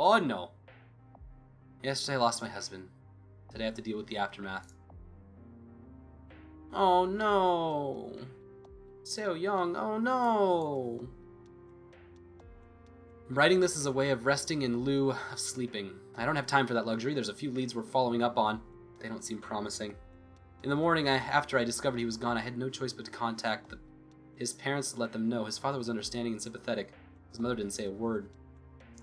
Oh no. Yesterday I lost my husband. Today I have to deal with the aftermath. Oh no. So young, oh no. I'm writing this as a way of resting in lieu of sleeping. I don't have time for that luxury. There's a few leads we're following up on. They don't seem promising. In the morning, after I discovered he was gone, I had no choice but to contact his parents to let them know. His father was understanding and sympathetic. His mother didn't say a word.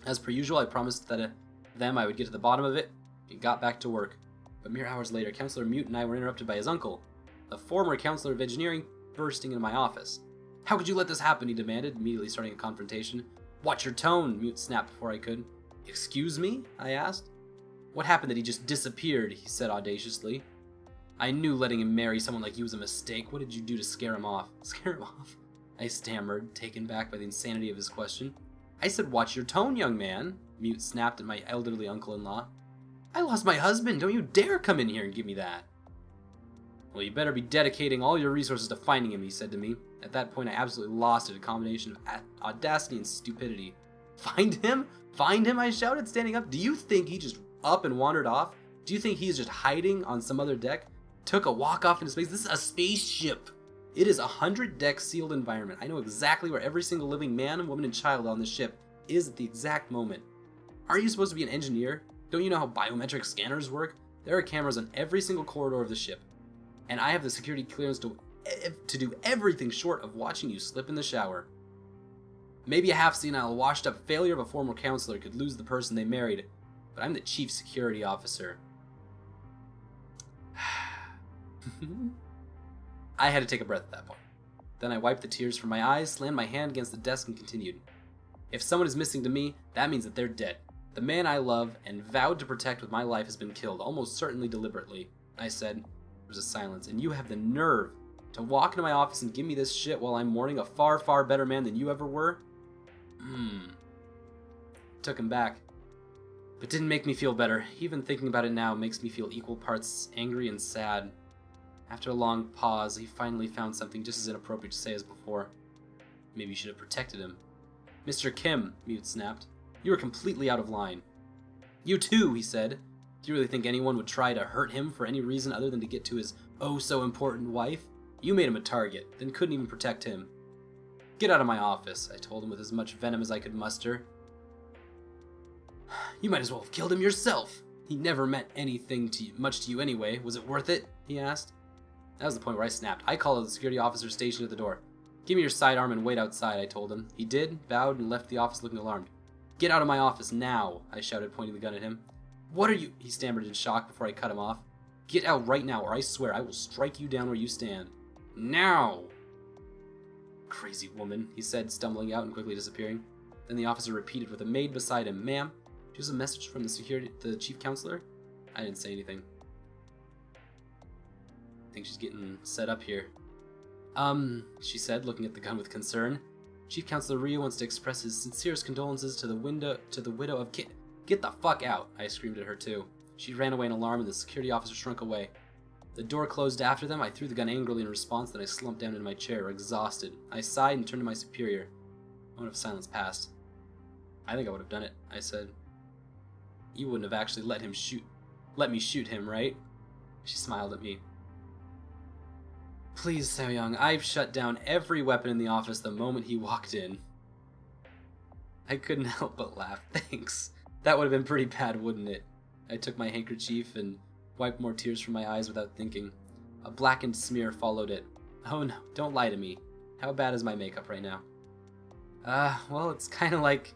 As per usual, I promised that them I would get to the bottom of it and got back to work. But mere hours later, Counselor Mute and I were interrupted by his uncle, the former Counselor of Engineering, bursting into my office. How could you let this happen, he demanded, immediately starting a confrontation. Watch your tone, Mute snapped before I could. Excuse me? I asked. What happened that he just disappeared, he said audaciously. I knew letting him marry someone like you was a mistake. What did you do to scare him off? Scare him off? I stammered, taken back by the insanity of his question. I said, watch your tone, young man, Mute snapped at my elderly uncle-in-law. I lost my husband. Don't you dare come in here and give me that. Well, you better be dedicating all your resources to finding him, he said to me. At that point, I absolutely lost it, a combination of audacity and stupidity. Find him? Find him, I shouted, standing up. Do you think he just up and wandered off? Do you think he's just hiding on some other deck? Took a walk off into space? This is a spaceship. It is a 100-deck sealed environment. I know exactly where every single living man, woman, and child on the ship is at the exact moment. Aren't you supposed to be an engineer? Don't you know how biometric scanners work? There are cameras on every single corridor of the ship. And I have the security clearance to do everything short of watching you slip in the shower. Maybe a half-senile, washed-up failure of a former counselor could lose the person they married, but I'm the chief security officer. I had to take a breath at that point. Then I wiped the tears from my eyes, slammed my hand against the desk, and continued. If someone is missing to me, that means that they're dead. The man I love and vowed to protect with my life has been killed, almost certainly deliberately, I said. There was a silence. And you have the nerve to walk into my office and give me this shit while I'm mourning a far, far better man than you ever were? Took him back. But didn't make me feel better. Even thinking about it now makes me feel equal parts angry and sad. After a long pause, he finally found something just as inappropriate to say as before. Maybe you should have protected him. Mr. Kim, Mute snapped. You were completely out of line. You too, he said. Do you really think anyone would try to hurt him for any reason other than to get to his oh-so-important wife? You made him a target, then couldn't even protect him. Get out of my office, I told him with as much venom as I could muster. You might as well have killed him yourself. He never meant anything much to you anyway. Was it worth it? He asked. That was the point where I snapped. I called the security officer stationed at the door. Give me your sidearm and wait outside, I told him. He did, bowed, and left the office looking alarmed. Get out of my office now, I shouted, pointing the gun at him. What are you? He stammered in shock before I cut him off. Get out right now, or I swear I will strike you down where you stand. Now! Crazy woman, he said, stumbling out and quickly disappearing. Then the officer repeated with a maid beside him, Ma'am, here's a message from the chief counselor? I didn't say anything. I think she's getting set up here. She said, looking at the gun with concern. Chief Counselor Ryu wants to express his sincerest condolences to the widow of Kit. Get the fuck out, I screamed at her too. She ran away in alarm and the security officer shrunk away. The door closed after them. I threw the gun angrily in response, then I slumped down in my chair, exhausted. I sighed and turned to my superior. A moment of silence passed. I think I would have done it, I said. You wouldn't have actually let me shoot him, right? She smiled at me. Please, So Young, I've shut down every weapon in the office the moment he walked in. I couldn't help but laugh. Thanks. That would have been pretty bad, wouldn't it? I took my handkerchief and wiped more tears from my eyes without thinking. A blackened smear followed it. Oh no, don't lie to me. How bad is my makeup right now? Well, it's kind of like...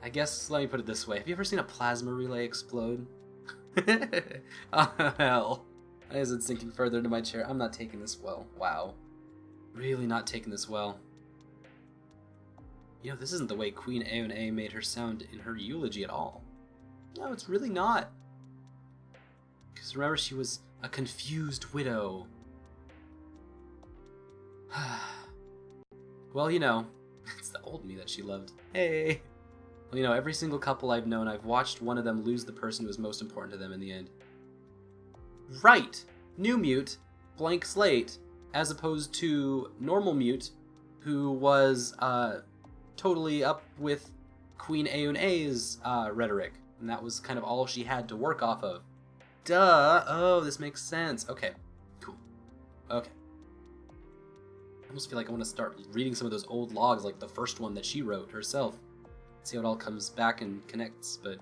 I guess, let me put it this way. Have you ever seen a plasma relay explode? Oh, hell. I said, sinking further into my chair. I'm not taking this well. Wow. Really not taking this well. You know, this isn't the way Queen Aone made her sound in her eulogy at all. No, it's really not. Because remember, she was a confused widow. Well, you know, it's the old me that she loved. Hey! Well, you know, every single couple I've known, I've watched one of them lose the person who was most important to them in the end. Right! New Mute, blank slate, as opposed to normal Mute, who was, totally up with Queen Aeona's rhetoric, and that was kind of all she had to work off of. Duh! Oh, this makes sense. Okay, cool. Okay. I almost feel like I want to start reading some of those old logs, like the first one that she wrote herself. See how it all comes back and connects, but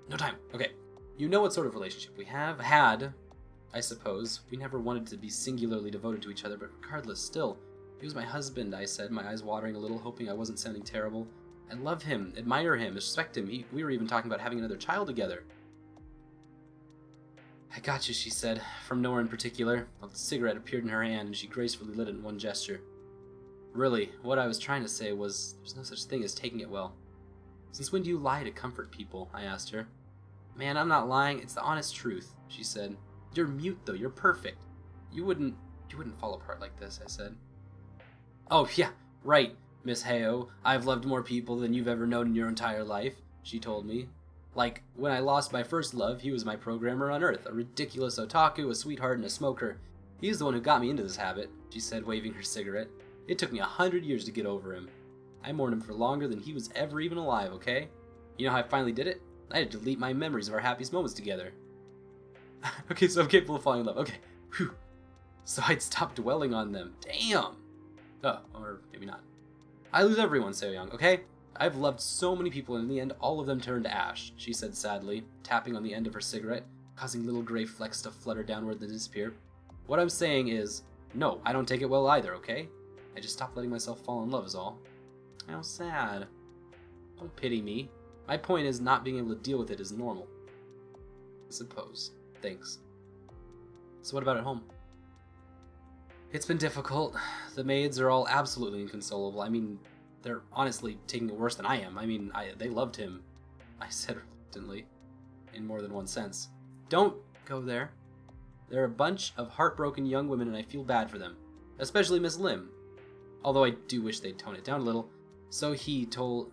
no time. Okay. You know what sort of relationship we have had, I suppose. We never wanted to be singularly devoted to each other, but regardless, still, he was my husband, I said, my eyes watering a little, hoping I wasn't sounding terrible. I love him, admire him, respect him. We were even talking about having another child together. I got you, she said, from nowhere in particular. A cigarette appeared in her hand, and she gracefully lit it in one gesture. Really, what I was trying to say was, there's no such thing as taking it well. Since when do you lie to comfort people? I asked her. Man, I'm not lying, it's the honest truth, she said. You're mute, though, you're perfect. You wouldn't fall apart like this, I said. Oh, yeah, right, Miss Heo. I've loved more people than you've ever known in your entire life, she told me. Like, when I lost my first love, he was my programmer on Earth, a ridiculous otaku, a sweetheart, and a smoker. He's the one who got me into this habit, she said, waving her cigarette. It took me 100 years to get over him. I mourned him for longer than he was ever even alive, okay? You know how I finally did it? I had to delete my memories of our happiest moments together. Okay, so I'm capable of falling in love. Okay, whew. So I'd stop dwelling on them. Damn! Oh, or maybe not. I lose everyone, So Young, okay? I've loved so many people, and in the end, all of them turned to ash, she said sadly, tapping on the end of her cigarette, causing little gray flecks to flutter downward and disappear. What I'm saying is, no, I don't take it well either, okay? I just stopped letting myself fall in love is all. How sad. Don't pity me. My point is not being able to deal with it is normal. I suppose. Thanks. So what about at home? It's been difficult. The maids are all absolutely inconsolable. I mean, they're honestly taking it worse than I am. I mean, they loved him, I said reluctantly, in more than one sense. Don't go there. They're a bunch of heartbroken young women and I feel bad for them. Especially Miss Lim. Although I do wish they'd tone it down a little. So he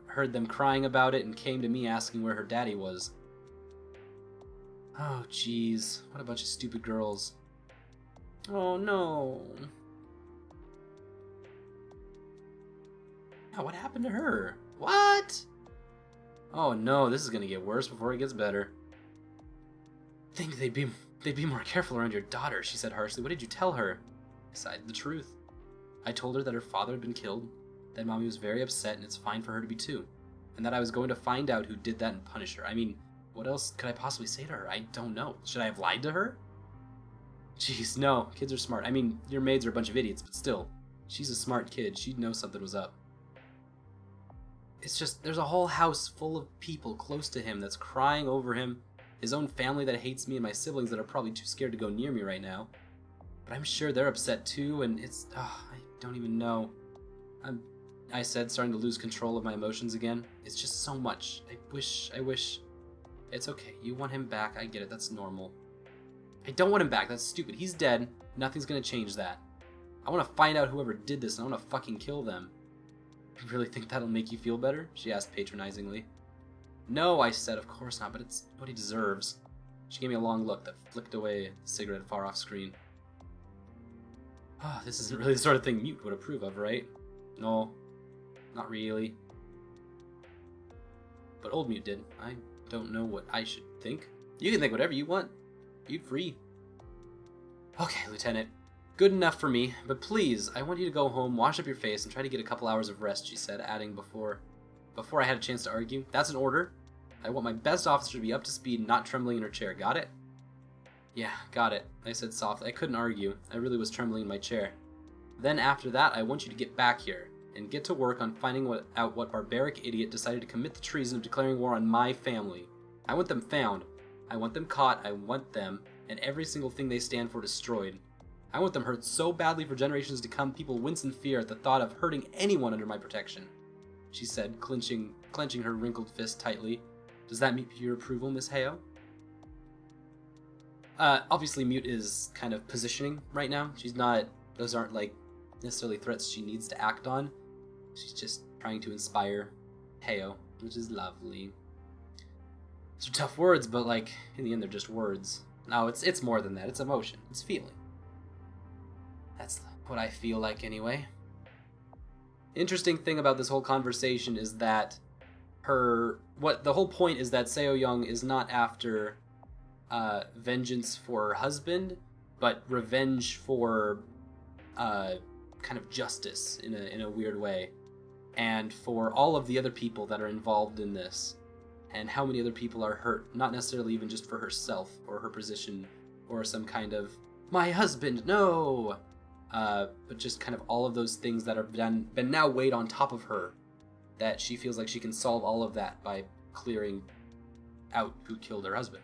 heard them crying about it and came to me asking where her daddy was. Oh, jeez. What a bunch of stupid girls. Oh, no. Yeah, what happened to her? What? Oh, no, this is gonna get worse before it gets better. I think they'd be more careful around your daughter, she said harshly. What did you tell her? I sighed the truth. I told her that her father had been killed, that Mommy was very upset and it's fine for her to be too, and that I was going to find out who did that and punish her. I mean, what else could I possibly say to her? I don't know. Should I have lied to her? Jeez, no. Kids are smart. I mean, your maids are a bunch of idiots, but still. She's a smart kid. She'd know something was up. It's just, there's a whole house full of people close to him that's crying over him, his own family that hates me, and my siblings that are probably too scared to go near me right now. But I'm sure they're upset too, and it's, I don't even know. I said, starting to lose control of my emotions again. It's just so much. I wish. It's okay. You want him back. I get it. That's normal. I don't want him back. That's stupid. He's dead. Nothing's gonna change that. I want to find out whoever did this, and I want to fucking kill them. You really think that'll make you feel better? She asked patronizingly. No, I said, of course not, but it's what he deserves. She gave me a long look that flicked away the cigarette far off screen. Oh, this isn't really the sort of thing Mute would approve of, right? No, not really. But old Mute did. I don't know what I should think. You can think whatever you want. You free. Okay, Lieutenant. Good enough for me, but please, I want you to go home, wash up your face, and try to get a couple hours of rest, she said, adding before I had a chance to argue. That's an order. I want my best officer to be up to speed and not trembling in her chair. Got it? Yeah, got it, I said softly. I couldn't argue. I really was trembling in my chair. Then after that, I want you to get back here and get to work on finding out what barbaric idiot decided to commit the treason of declaring war on my family. I want them found. I want them caught. I want them and every single thing they stand for destroyed. I want them hurt so badly for generations to come, people wince in fear at the thought of hurting anyone under my protection, she said, clenching her wrinkled fist tightly. Does that meet your approval, Miss Heo? Obviously Mute is kind of positioning right now. Those aren't like necessarily threats she needs to act on. She's just trying to inspire Heo, which is lovely. These are tough words, but like, in the end they're just words. No, it's more than that. It's emotion. It's feeling. That's what I feel like anyway. Interesting thing about this whole conversation is that what the whole point is that Seo Young is not after vengeance for her husband, but revenge for kind of justice in a weird way, and for all of the other people that are involved in this, and how many other people are hurt, not necessarily even just for herself or her position or some kind of my husband, no, but just kind of all of those things that have been now weighed on top of her, that she feels like she can solve all of that by clearing out who killed her husband.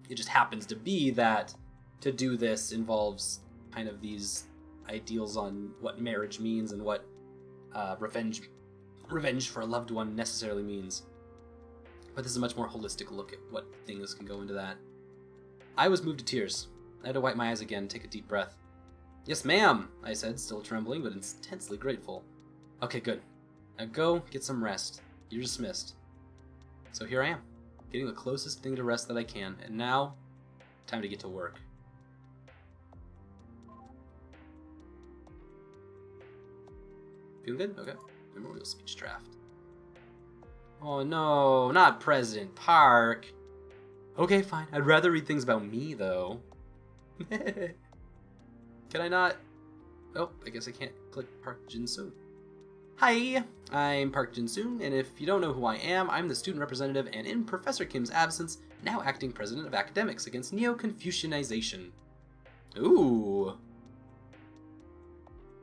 It just happens to be that to do this involves kind of these ideals on what marriage means and what revenge for a loved one necessarily means. But this is a much more holistic look at what things can go into that. I was moved to tears. I had to wipe my eyes again, take a deep breath. Yes, ma'am, I said, still trembling, but intensely grateful. Okay, good. Now go get some rest. You're dismissed. So here I am, getting the closest thing to rest that I can, and now, time to get to work. Feeling good? Okay. Memorial speech draft. Oh no, not President Park. Okay, fine. I'd rather read things about me, though. Can I not? Oh, I guess I can't click Park Jin-soon. Hi, I'm Park Jin-soon, and if you don't know who I am, I'm the student representative and in Professor Kim's absence, now acting president of academics against Neo-Confucianization. Ooh.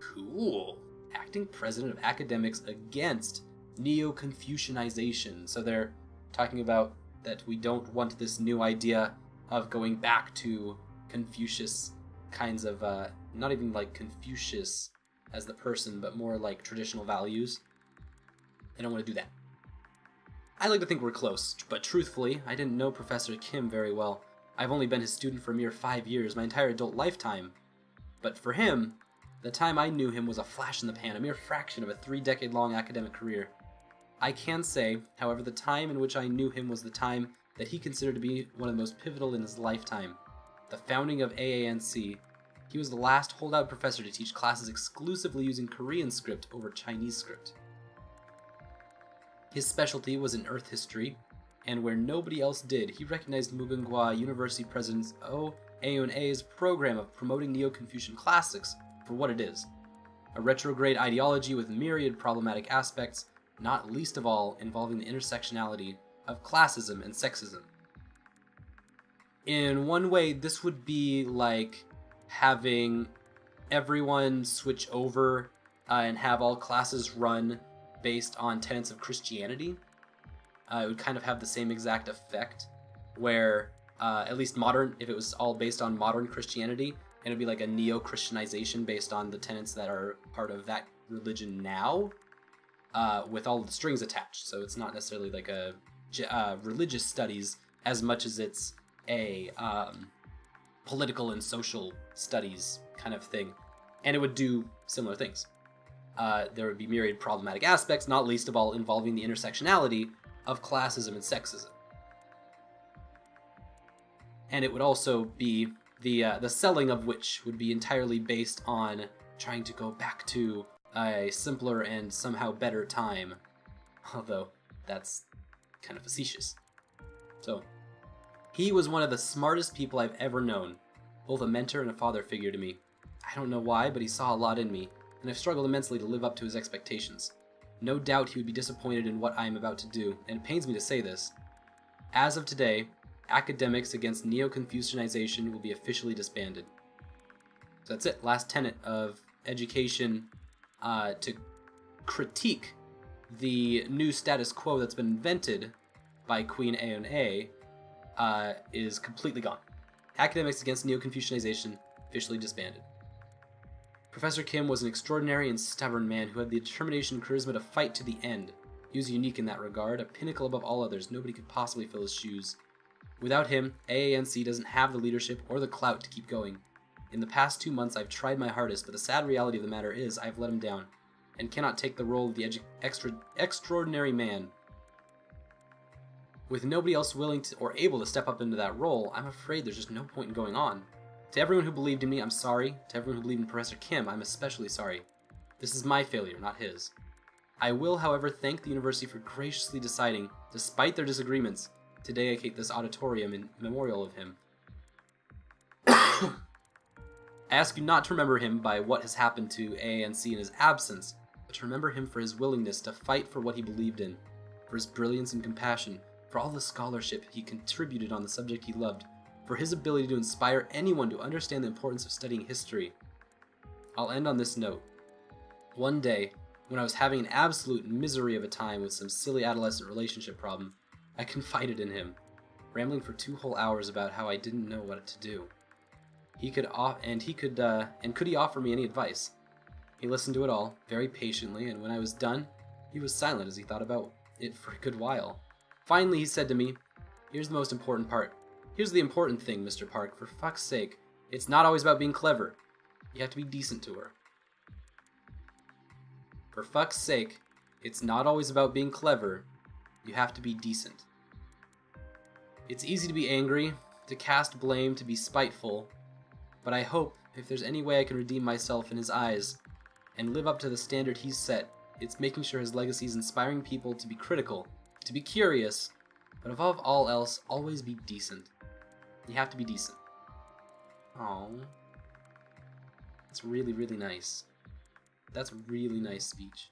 Cool. Acting president of academics against Neo-Confucianization. So they're talking about that we don't want this new idea of going back to Confucius kinds of, not even like Confucius as the person, but more like traditional values. They don't want to do that. I like to think we're close, but truthfully, I didn't know Professor Kim very well. I've only been his student for a mere 5 years, my entire adult lifetime. But for him, the time I knew him was a flash in the pan, a mere fraction of a 3-decade-long academic career. I can say, however, the time in which I knew him was the time that he considered to be one of the most pivotal in his lifetime. The founding of AANC. He was the last holdout professor to teach classes exclusively using Korean script over Chinese script. His specialty was in Earth history, and where nobody else did, he recognized Mugunghwa University President Oh Aeun-a's program of promoting Neo-Confucian classics for what it is. A retrograde ideology with myriad problematic aspects, not least of all involving the intersectionality of classism and sexism. In one way, this would be like having everyone switch over and have all classes run based on tenets of Christianity. It would kind of have the same exact effect, where at least modern, if it was all based on modern Christianity, and it'd be like a neo-Christianization based on the tenets that are part of that religion now, with all the strings attached. So it's not necessarily like a religious studies as much as it's a political and social studies kind of thing, and it would do similar things. There would be myriad problematic aspects, not least of all involving the intersectionality of classism and sexism. And it would also be the selling of which would be entirely based on trying to go back to a simpler and somehow better time, although that's kind of facetious. So, he was one of the smartest people I've ever known, both a mentor and a father figure to me. I don't know why, but he saw a lot in me, and I've struggled immensely to live up to his expectations. No doubt he would be disappointed in what I am about to do, and it pains me to say this. As of today, academics against Neo-Confucianization will be officially disbanded. So that's it, last tenet of education, to critique the new status quo that's been invented by Queen Aeon-A, is completely gone. Academics against Neo-Confucianization officially disbanded. Professor Kim was an extraordinary and stubborn man who had the determination and charisma to fight to the end. He was unique in that regard, a pinnacle above all others. Nobody could possibly fill his shoes. Without him, AANC doesn't have the leadership or the clout to keep going. In the past 2 months, I've tried my hardest, but the sad reality of the matter is I've let him down, and cannot take the role of the extraordinary man. With nobody else willing to or able to step up into that role, I'm afraid there's just no point in going on. To everyone who believed in me, I'm sorry. To everyone who believed in Professor Kim, I'm especially sorry. This is my failure, not his. I will, however, thank the university for graciously deciding, despite their disagreements, to dedicate this auditorium in memorial of him. I ask you not to remember him by what has happened to ANC in his absence, but to remember him for his willingness to fight for what he believed in, for his brilliance and compassion, for all the scholarship he contributed on the subject he loved, for his ability to inspire anyone to understand the importance of studying history. I'll end on this note. One day, when I was having an absolute misery of a time with some silly adolescent relationship problem, I confided in him, rambling for 2 whole hours about how I didn't know what to do. Could he offer me any advice? He listened to it all, very patiently, and when I was done, he was silent as he thought about it for a good while. Finally, he said to me, "Here's the most important part. Here's the important thing, Mr. Park. For fuck's sake, it's not always about being clever. You have to be decent to her." For fuck's sake, it's not always about being clever. You have to be decent. It's easy to be angry, to cast blame, to be spiteful, but I hope, if there's any way I can redeem myself in his eyes and live up to the standard he's set, it's making sure his legacy is inspiring people to be critical, to be curious, but above all else, always be decent. You have to be decent. Aww. That's really, really nice. That's a really nice speech.